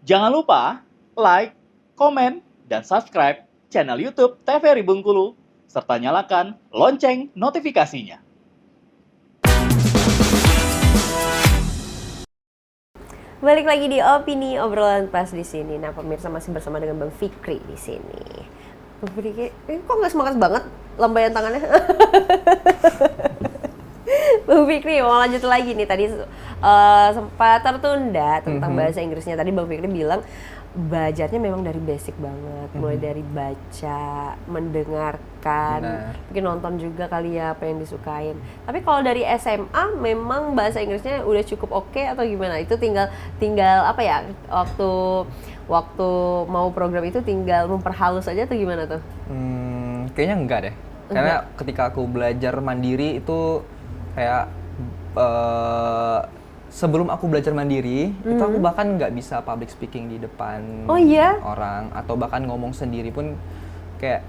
Jangan lupa like, komen, dan subscribe channel YouTube TVRI Bengkulu, serta nyalakan lonceng notifikasinya. Balik lagi di Opini Obrolan Pas di sini. Nah, pemirsa masih bersama dengan Bang Fikri di sini. Bang Fikri, kok nggak semangat banget lambaian tangannya? Bang Fikri mau lanjut lagi nih. Tadi sempat tertunda tentang bahasa Inggrisnya. Tadi Bang Fikri bilang belajarnya memang dari basic banget, mulai dari baca, mendengarkan, mungkin nonton juga kali ya apa yang disukain. Tapi kalau dari SMA memang bahasa Inggrisnya udah cukup oke atau gimana? Itu tinggal apa ya, waktu mau program itu tinggal memperhalus aja atau gimana tuh? Kayaknya enggak deh. Karena ketika aku belajar mandiri itu kayak sebelum aku belajar mandiri, itu aku bahkan nggak bisa public speaking di depan orang, atau bahkan ngomong sendiri pun kayak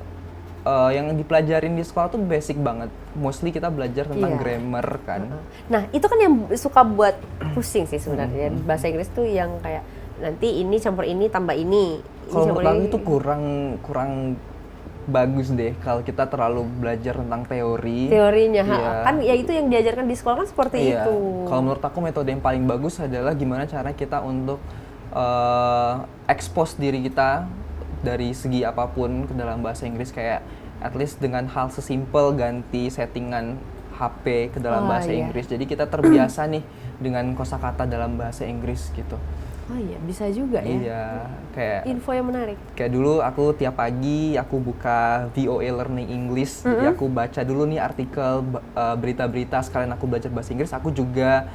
yang dipelajarin di sekolah tuh basic banget. Mostly kita belajar tentang grammar kan. Nah, itu kan yang suka buat pusing sih sebenarnya. Bahasa Inggris tuh yang kayak nanti ini campur ini tambah ini. Kalau menurut aku itu kurang bagus deh kalau kita terlalu belajar tentang teorinya. Kan ya itu yang diajarkan di sekolah kan seperti itu. Kalau menurut aku metode yang paling bagus adalah gimana cara kita untuk expose diri kita dari segi apapun ke dalam bahasa Inggris, kayak at least dengan hal sesimpel ganti settingan HP ke dalam bahasa Inggris. Jadi kita terbiasa nih dengan kosakata dalam bahasa Inggris gitu. Oh iya, bisa juga ya. Iya, kayak info yang menarik. Kayak dulu aku tiap pagi aku buka VOA Learning English, jadi aku baca dulu nih artikel, berita-berita, sekalian aku belajar bahasa Inggris, aku juga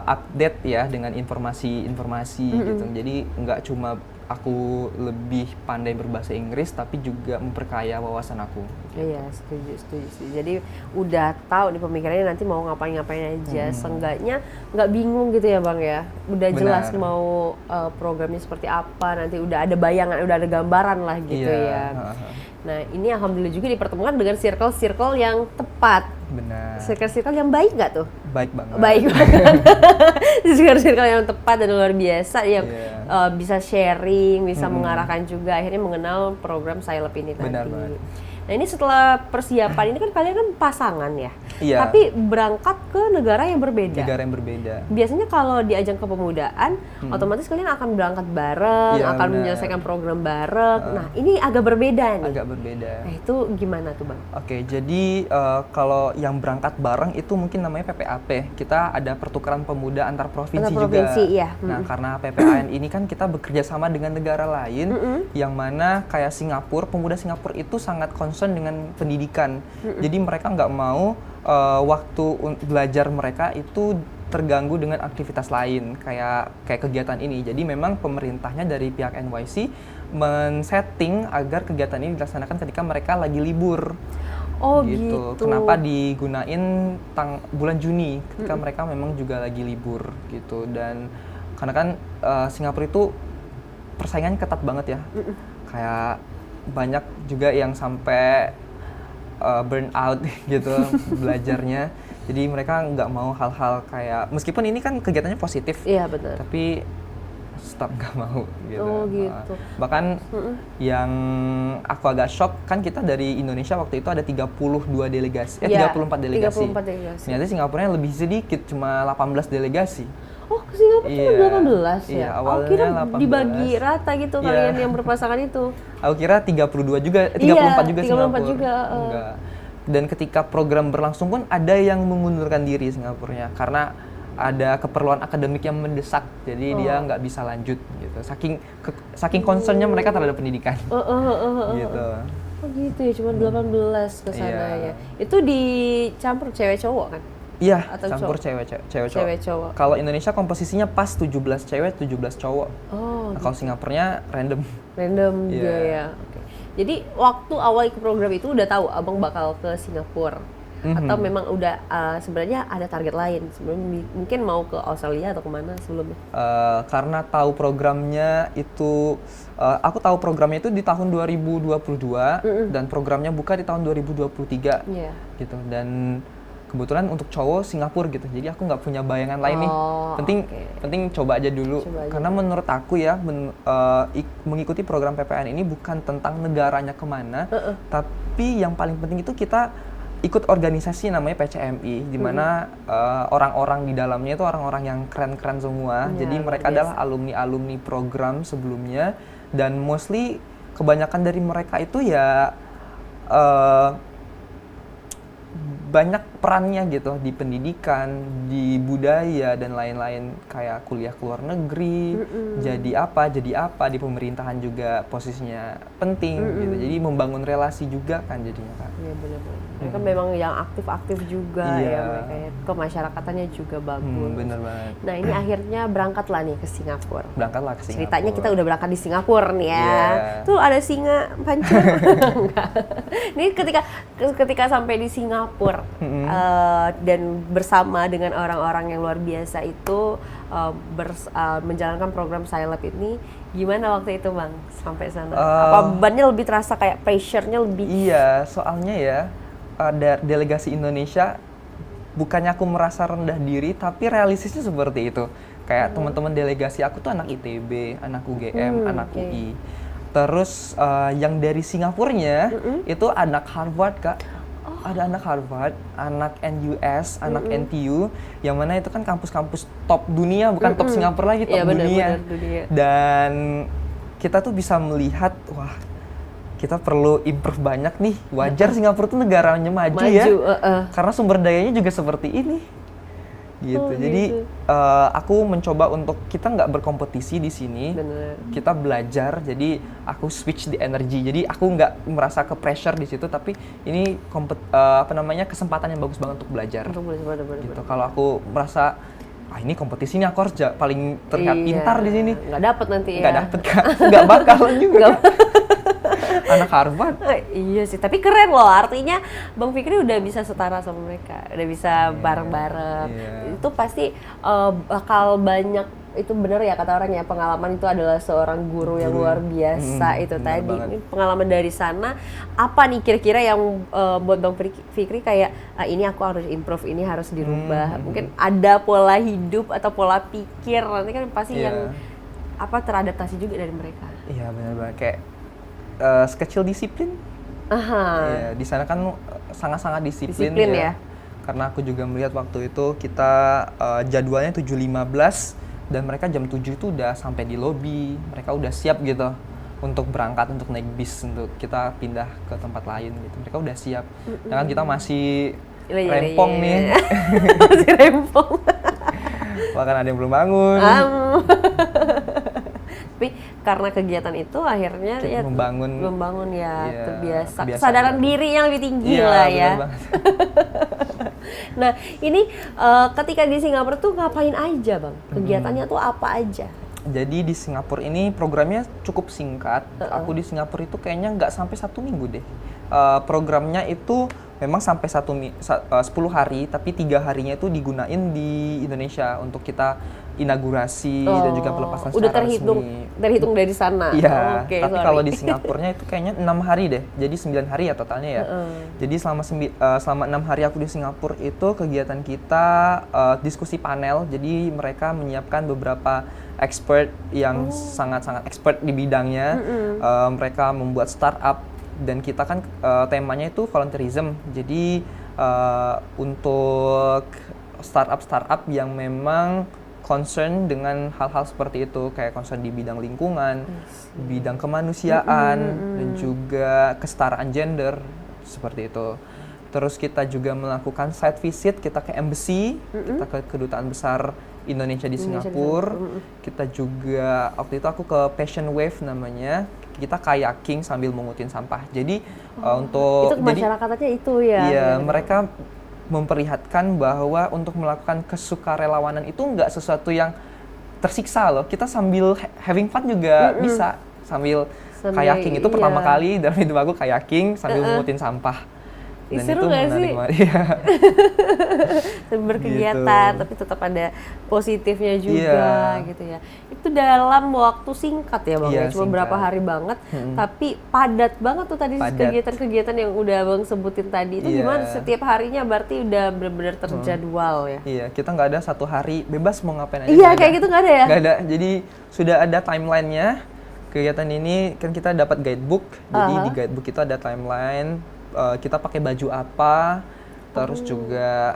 update ya dengan informasi-informasi gitu. Jadi nggak cuma aku lebih pandai berbahasa Inggris, tapi juga memperkaya wawasan aku. Gitu. Iya, setuju. Jadi udah tahu di pemikirannya nanti mau ngapain aja, seenggaknya nggak bingung gitu ya Bang ya. Udah jelas mau programnya seperti apa, nanti udah ada bayangan, udah ada gambaran lah gitu ya. Nah, ini alhamdulillah juga dipertemukan dengan circle-circle yang tepat. Benar. Circle-circle yang baik nggak tuh? Baik banget. Baik banget. Circle-circle yang tepat dan luar biasa yang bisa sharing, bisa mengarahkan juga, akhirnya mengenal program Scilab ini tadi. Benar banget. Nah, ini setelah persiapan ini kan kalian kan pasangan ya? Iya. Tapi berangkat ke negara yang berbeda. Negara yang berbeda. Biasanya kalau di ajang kepemudaan, otomatis kalian akan berangkat bareng, akan menyelesaikan program bareng. Nah, ini agak berbeda nih. Agak berbeda. Nah, itu gimana tuh Bang? Oke, jadi kalau yang berangkat bareng itu mungkin namanya PPAP. Kita ada pertukaran pemuda antar provinsi juga. Iya. Nah, karena PPAN ini kan kita bekerja sama dengan negara lain, yang mana kayak Singapura, pemuda Singapura itu sangat concern dengan pendidikan. Jadi mereka nggak mau waktu belajar mereka itu terganggu dengan aktivitas lain kayak kegiatan ini. Jadi memang pemerintahnya dari pihak NYC men-setting agar kegiatan ini dilaksanakan ketika mereka lagi libur. Oh gitu. Kenapa digunain bulan Juni ketika mereka memang juga lagi libur gitu. Dan karena kan Singapura itu persaingannya ketat banget ya. Kayak banyak juga yang sampai burn out gitu belajarnya. Jadi mereka nggak mau hal-hal kayak, meskipun ini kan kegiatannya positif, iya benar, tapi tetap nggak mau gitu. Oh gitu. Bahkan yang aku agak shock, kan kita dari Indonesia waktu itu ada 34 delegasi. Ternyata Singapura lebih sedikit, cuma 18 delegasi. Oh, ke Singapura cuma 18 ya? Iya, awalnya kira 18. Dibagi rata gitu kalian yang berpasangan itu. Aku kira 32 juga, 34 juga 34 Singapura. juga. Enggak. Dan ketika program berlangsung pun ada yang mengundurkan diri Singapurnya karena ada keperluan akademik yang mendesak, jadi dia nggak bisa lanjut gitu. Saking concernnya mereka terhadap pendidikan. Gitu. Oh gitu ya, cuma 18 ke sana ya. Itu dicampur cewek cowok kan? Iya, atau campur cowok? cewek cowok. Kalau Indonesia komposisinya pas 17 cewek, 17 cowok. Oh. Nah, kalau Singapurnya random. Random juga ya. Oke. Jadi waktu awal ikut program itu udah tahu Abang bakal ke Singapura. Atau memang udah sebenarnya ada target lain sebelum mungkin mau ke Australia atau kemana sebelumnya? Karena tahu programnya itu, aku tahu programnya itu di tahun 2022 dan programnya buka di tahun 2023 gitu. Dan kebetulan untuk cowok Singapura gitu, jadi aku nggak punya bayangan lain nih. Penting coba aja dulu. Karena menurut aku ya mengikuti program PPN ini bukan tentang negaranya kemana, tapi yang paling penting itu kita ikut organisasi namanya PCMI, di mana orang-orang di dalamnya itu orang-orang yang keren-keren semua. Jadi mereka adalah alumni-alumni program sebelumnya, dan mostly kebanyakan dari mereka itu ya banyak perannya gitu di pendidikan, di budaya dan lain-lain, kayak kuliah ke luar negeri, jadi apa di pemerintahan juga posisinya penting gitu. Jadi membangun relasi juga kan jadinya Kak. Iya benar-benar. Mereka memang yang aktif-aktif juga ya mereka ya. Kemasyarakatan juga bagus. Bener banget. Nah ini akhirnya berangkatlah nih ke Singapura. Berangkatlah ke Singapura. Ceritanya kita udah berangkat di Singapura nih ya. Yeah. Tuh ada singa pancur. Ini ketika sampai di Singapura dan bersama dengan orang-orang yang luar biasa itu menjalankan program Scilab ini, gimana waktu itu Bang sampai sana? Apa bebannya lebih terasa kayak pressure-nya lebih? Iya, soalnya ya ada delegasi Indonesia, bukannya aku merasa rendah diri, tapi realistisnya seperti itu. Kayak teman-teman delegasi aku tuh anak ITB, anak UGM, anak UI. Terus yang dari Singapurnya itu anak Harvard Kak. Ada anak Harvard, anak NUS, anak NTU, yang mana itu kan kampus-kampus top dunia, bukan top Singapura lagi, top dunia. Dan kita tuh bisa melihat, wah kita perlu improve banyak nih. Wajar Singapura tuh negaranya maju ya, karena sumber dayanya juga seperti ini. Gitu. Jadi aku mencoba untuk kita nggak berkompetisi di sini, kita belajar. Jadi aku switch di energi. Jadi aku nggak merasa ke pressure di situ, tapi ini kesempatan yang bagus banget untuk belajar. Gitu. Kalau aku merasa ini kompetisi ini aku harus paling terlihat pintar di sini. Nggak dapet nanti ya. Nggak dapet Kak, nggak bakalan juga. Anak Harvard. Iya sih, tapi keren loh. Artinya Bang Fikri udah bisa setara sama mereka, udah bisa bareng-bareng. Itu pasti bakal banyak, itu bener ya kata orang ya, pengalaman itu adalah seorang guru yang luar biasa. Itu tadi ini pengalaman dari sana. Apa nih kira-kira yang buat Bang Fikri kayak ini aku harus improve, ini harus dirubah. Mungkin ada pola hidup atau pola pikir nanti kan pasti yang teradaptasi juga dari mereka. Iya benar banget, kayak sekecil disiplin. Ya, di sana kan sangat-sangat disiplin ya. Karena aku juga melihat waktu itu kita jadwalnya 7.15 dan mereka jam 7 itu udah sampai di lobi. Mereka udah siap gitu untuk berangkat, untuk naik bis untuk kita pindah ke tempat lain gitu. Mereka udah siap. Sedangkan kita masih rempong nih. Masih rempong. Bahkan ada yang belum bangun. Tapi karena kegiatan itu akhirnya ya membangun terbiasa. Kesadaran diri yang lebih tinggi lah ya. Nah ini ketika di Singapura tuh ngapain aja Bang? Kegiatannya tuh apa aja? Jadi di Singapura ini programnya cukup singkat. Aku di Singapura itu kayaknya nggak sampai 1 minggu deh. Programnya itu memang sampai 10 hari, tapi 3 harinya itu digunain di Indonesia untuk kita inaugurasi dan juga pelepasan secara resmi. Terhitung dari sana? Iya, tapi kalau di Singapurnya itu kayaknya 6 hari deh, jadi 9 hari ya totalnya ya. Jadi selama 6 hari aku di Singapura itu kegiatan kita diskusi panel, jadi mereka menyiapkan beberapa expert yang sangat-sangat expert di bidangnya. Mereka membuat startup, dan kita kan temanya itu volunteerism, jadi untuk startup yang memang concern dengan hal-hal seperti itu, kayak concern di bidang lingkungan, bidang kemanusiaan, dan juga kesetaraan gender, seperti itu. Terus kita juga melakukan site visit, kita ke embassy, kita ke kedutaan besar Indonesia di Singapura. Kita juga, waktu itu aku ke Passion Wave namanya, kita kayaking sambil mengutin sampah. Jadi untuk itu masyarakatnya itu ya. Iya, mereka memperlihatkan bahwa untuk melakukan kesukarelawanan itu nggak sesuatu yang tersiksa loh. Kita sambil having fun juga bisa, sambil kayaking. Itu pertama kali dalam hidup aku kayaking sambil mengutin sampah. Dan seru itu nggak menarik sih? banget. Iya. Berkegiatan Gitu. tapi tetap ada positifnya juga Iya. gitu ya. Itu dalam waktu singkat ya Bang Iya, ya, cuma singkat. berapa hari banget, tapi padat banget tuh tadi Padat. kegiatan-kegiatan yang udah Bang sebutin tadi. Itu Iya. gimana setiap harinya berarti udah benar-benar terjadwal ya? Iya, kita nggak ada satu hari bebas mau ngapain aja. Iya, nggak kayak ada. gitu nggak ada ya? Nggak ada. Jadi sudah ada timelinenya. Kegiatan ini kan kita dapat guidebook. Jadi di guidebook itu ada timeline. Kita pakai baju apa, terus juga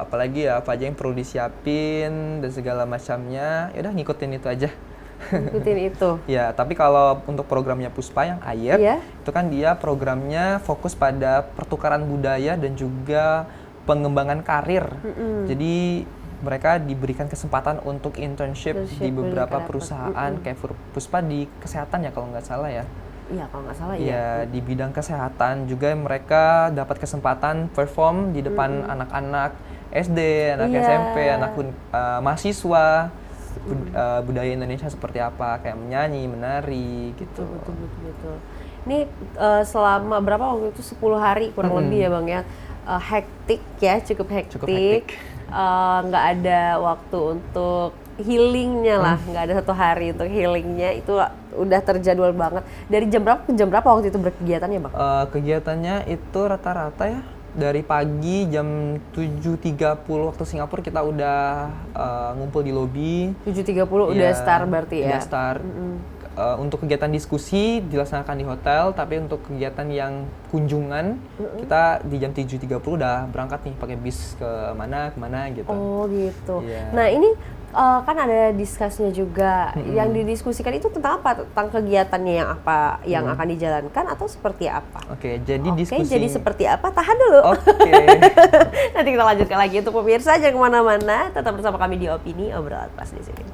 apalagi ya apa aja yang perlu disiapin dan segala macamnya. Ya udah ngikutin itu aja. Ikutin itu. Ya, tapi kalau untuk programnya Puspa yang AYEP, Iya. itu kan dia programnya fokus pada pertukaran budaya dan juga pengembangan karir. Jadi mereka diberikan kesempatan untuk internship di beberapa mereka dapat. perusahaan kayak Puspa di kesehatan ya kalau nggak salah ya. Iya, kalau nggak salah ya. Ya, di bidang kesehatan juga mereka dapat kesempatan perform di depan anak-anak SD, anak Iya. SMP, anak mahasiswa. Budaya Indonesia seperti apa, kayak menyanyi, menari gitu. Betul. Ini selama berapa waktu itu 10 hari kurang lebih ya Bang ya. Hektik ya, cukup hektik. Cukup hektik. Nggak ada waktu untuk healingnya lah, nggak ada satu hari untuk healingnya, itu udah terjadwal banget. Dari jam berapa ke jam berapa waktu itu berkegiatannya Bang? Kegiatannya itu rata-rata ya dari pagi jam 7.30 waktu Singapura kita udah ngumpul di lobi. 7.30 udah Iya, start berarti ya? Udah start. Untuk kegiatan diskusi dilaksanakan di hotel, tapi untuk kegiatan yang kunjungan kita di jam 7.30 udah berangkat nih pakai bis ke kemana gitu. Oh gitu. Iya. Nah ini kan ada diskusinya juga. Yang didiskusikan itu tentang apa? Tentang kegiatannya yang apa yang akan dijalankan atau seperti apa? Oke, jadi Oke, diskusi. jadi seperti apa? Tahan dulu. Oke. Nanti kita lanjutkan lagi. Untuk pemirsa jangan kemana-mana, tetap bersama kami di Opini Obrolan Pas di sini.